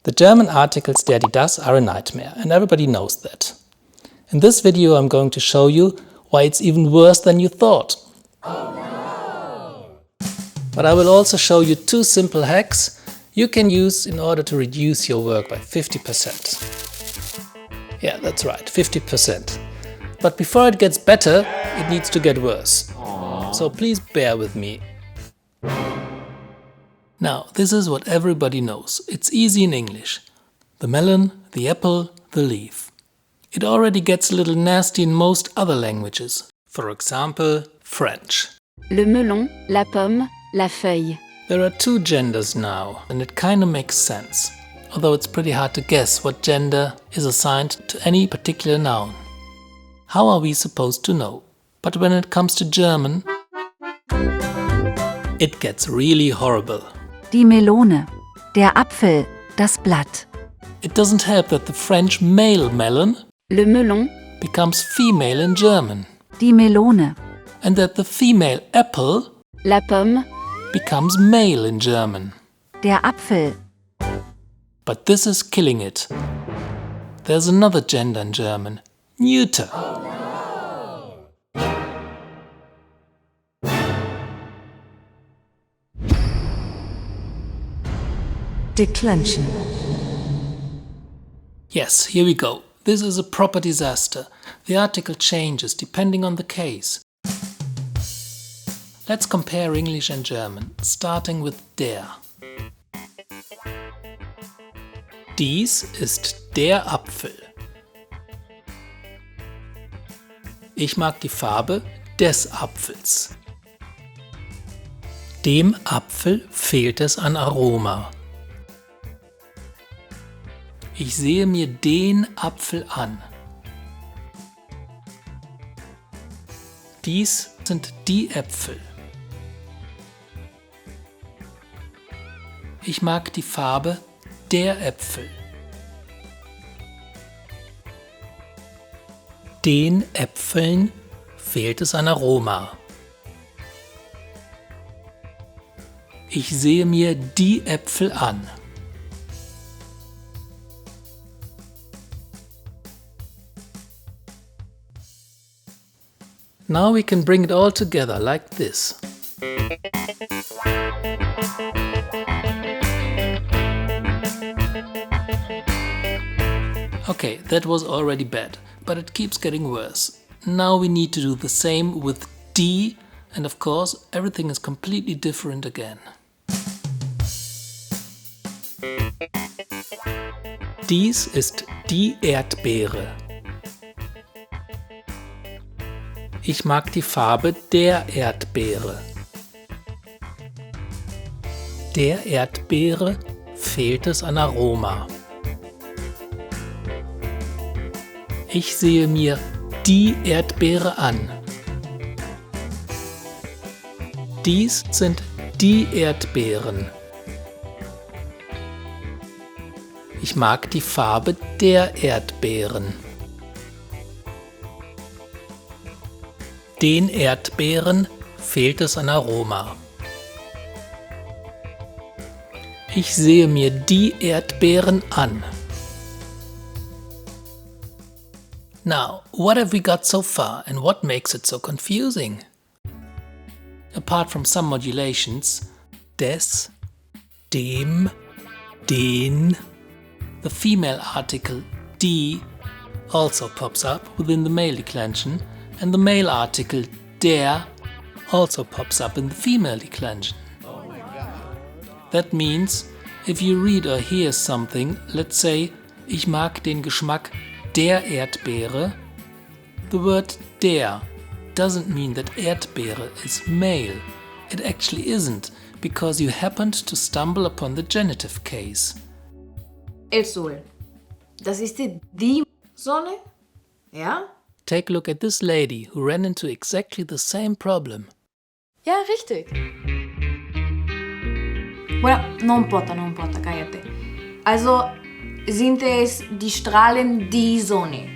The German articles der, die, das are a nightmare, and everybody knows that. In this video I'm going to show you why it's even worse than you thought. Oh no! But I will also show you two simple hacks you can use in order to reduce your work by 50%. Yeah, that's right, 50%. But before it gets better, it needs to get worse. So please bear with me. Now, this is what everybody knows. It's easy in English. The melon, the apple, the leaf. It already gets a little nasty in most other languages. For example, French. Le melon, la pomme, la feuille. There are two genders now, and it kinda makes sense. Although it's pretty hard to guess what gender is assigned to any particular noun. How are we supposed to know? But when it comes to German, it gets really horrible. Die Melone, der Apfel, das Blatt. It doesn't help that the French male melon, Le melon, becomes female in German, Die Melone, and that the female apple la pomme, becomes male in German. der Apfel. But this is killing it. There's another gender in German, neuter. Declension. Yes, here we go. This is a proper disaster. The article changes depending on the case. Let's compare English and German, starting with der. Dies ist der Apfel. Ich mag die Farbe des Apfels. Dem Apfel fehlt es an Aroma. Ich sehe mir den Apfel an. Dies sind die Äpfel. Ich mag die Farbe der Äpfel. Den Äpfeln fehlt es an Aroma. Ich sehe mir die Äpfel an. Now we can bring it all together like this. Okay, that was already bad, but it keeps getting worse. Now we need to do the same with die, and of course everything is completely different again. Dies ist die Erdbeere. Ich mag die Farbe der Erdbeere. Der Erdbeere fehlt es an Aroma. Ich sehe mir die Erdbeere an. Dies sind die Erdbeeren. Ich mag die Farbe der Erdbeeren. Den Erdbeeren fehlt es an Aroma. Ich sehe mir die Erdbeeren an. Now, what have we got so far and what makes it so confusing? Apart from some modulations, des, dem, den, the female article die also pops up within the male declension, and the male article der also pops up in the female declension. That means, if you read or hear something, let's say, ich mag den Geschmack der Erdbeere, the word der doesn't mean that Erdbeere is male. It actually isn't, because you happened to stumble upon the genitive case. El Sol. Das ist die Sonne? Ja? Take a look at this lady who ran into exactly the same problem. Ja, richtig. Bueno, no importa, cállate. Also sind es die Strahlen die Sonne?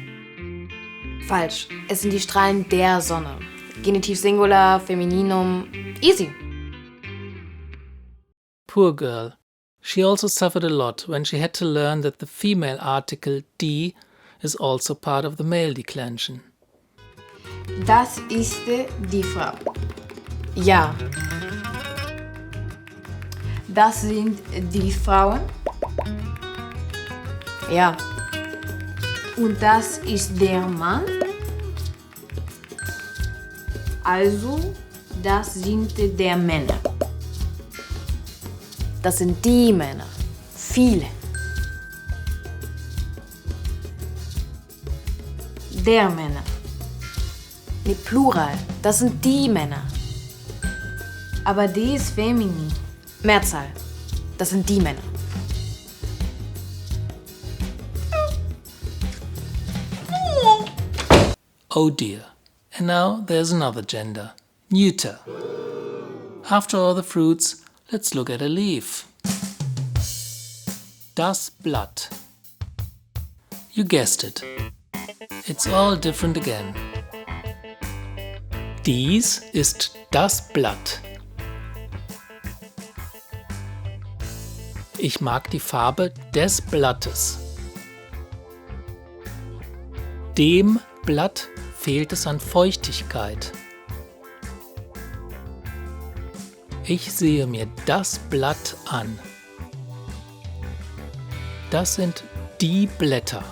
Falsch. Es sind die Strahlen der Sonne. Genitiv Singular, Femininum. Easy. Poor girl. She also suffered a lot when she had to learn that the female article die is also part of the male declension. Das ist die Frau. Ja. Das sind die Frauen. Ja. Und das ist der Mann. Also, das sind der Männer. Das sind die Männer. Viele. Der Männer. Mit Plural. Das sind die Männer. Aber die ist feminin. Mehrzahl. Das sind die Männer. Oh dear. And now there's another gender. Neuter. After all the fruits, let's look at a leaf. Das Blatt. You guessed it. It's all different again. Dies ist das Blatt. Ich mag die Farbe des Blattes. Dem Blatt fehlt es an Feuchtigkeit. Ich sehe mir das Blatt an. Das sind die Blätter.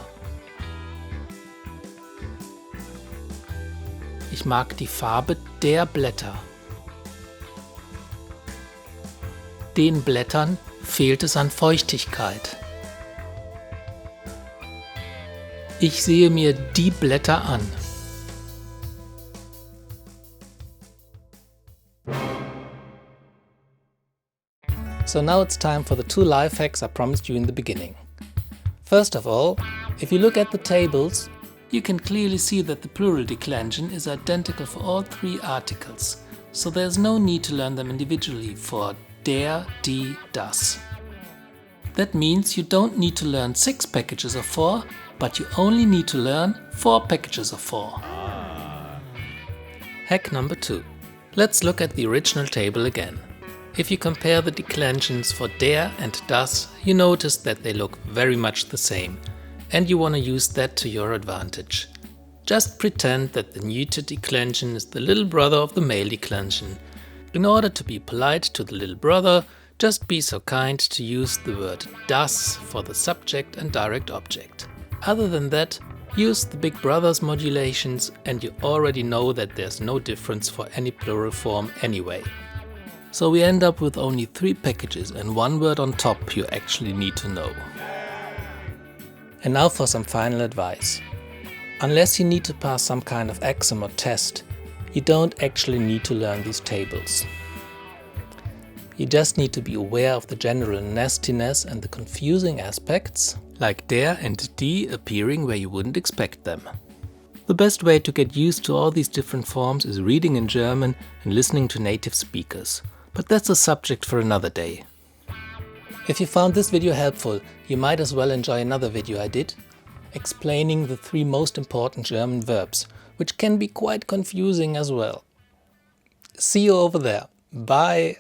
Ich mag die Farbe der Blätter. Den Blättern fehlt es an Feuchtigkeit. Ich sehe mir die Blätter an. So now it's time for the 2 life hacks I promised you in the beginning. First of all, if you look at the tables, you can clearly see that the plural declension is identical for all 3 articles, so there's no need to learn them individually for der, die, das. That means you don't need to learn 6 packages of 4, but you only need to learn 4 packages of 4. Hack number 2. Let's look at the original table again. If you compare the declensions for der and das, you notice that they look very much the same, and you want to use that to your advantage. Just pretend that the neuter declension is the little brother of the male declension. In order to be polite to the little brother, just be so kind to use the word das for the subject and direct object. Other than that, use the big brother's modulations and you already know that there's no difference for any plural form anyway. So we end up with only 3 packages and 1 word on top you actually need to know. And now for some final advice. Unless you need to pass some kind of exam or test, you don't actually need to learn these tables. You just need to be aware of the general nastiness and the confusing aspects, like der and die appearing where you wouldn't expect them. The best way to get used to all these different forms is reading in German and listening to native speakers. But that's a subject for another day. If you found this video helpful, you might as well enjoy another video I did, explaining the 3 most important German verbs, which can be quite confusing as well. See you over there. Bye!